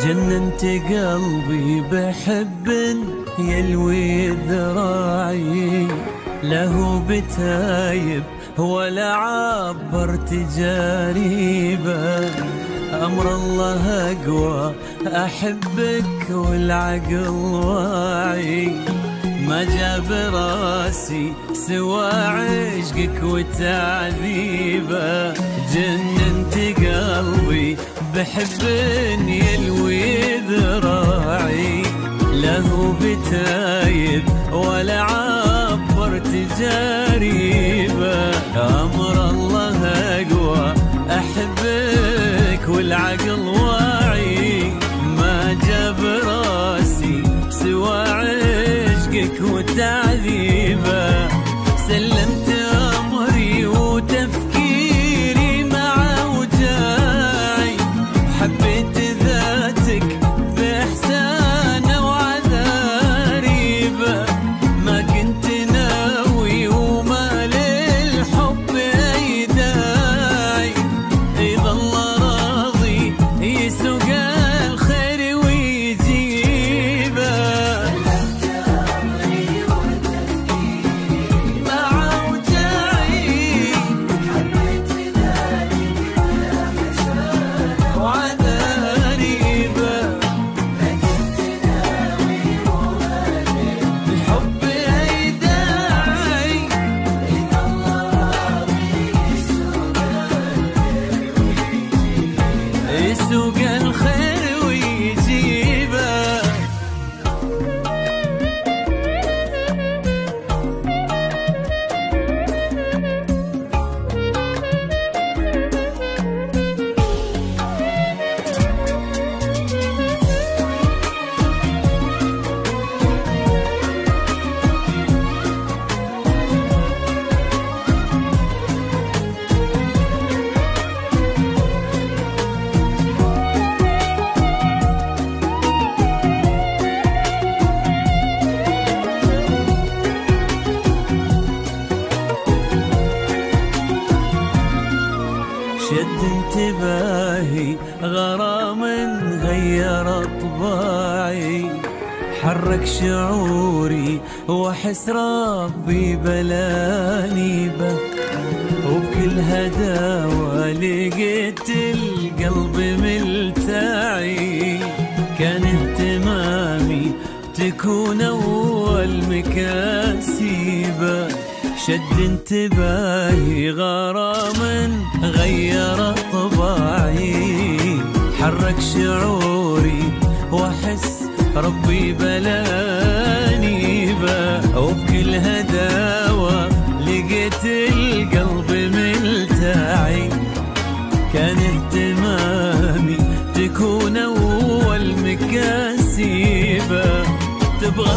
جننت قلبي بحب يلوي ذراعي، له بتايب ولا عبرت جريبه. أمر الله أقوى أحبك والعقل واعي، ما جاب راسي سوى عشقك وتعذيبه. جننت قلبي بحب يلوي ذراعي، له بتايب ولا عبرت جريبه. أمر الله أقوى أحبك والعقل واعي، ما جاب راسي سوى عشقك وتعذيبه. سلمت أمري وتفكيري مع وجاعي، حبيت ذاتك بإحسان وعذاريبه. ما كنت ناوي وما للحب أي داعي، إذا الله راضي يسوق الخير ويجيبه. يسوق الخير ويجيبه. شد انتباهي غرام غير طباعي، حرك شعوري واحس ربي بلاني به. وبكل هداوة لقيت القلب ملتعي، كان اهتمامي تكون أول مكاسبه. شد انتباهي غرام غير طباعي، حرك شعوري واحس ربي بلاني به. وبكل هداوة لقيت القلب ملتعي، كان اهتمامي تكون أول مكاسبه. تبغى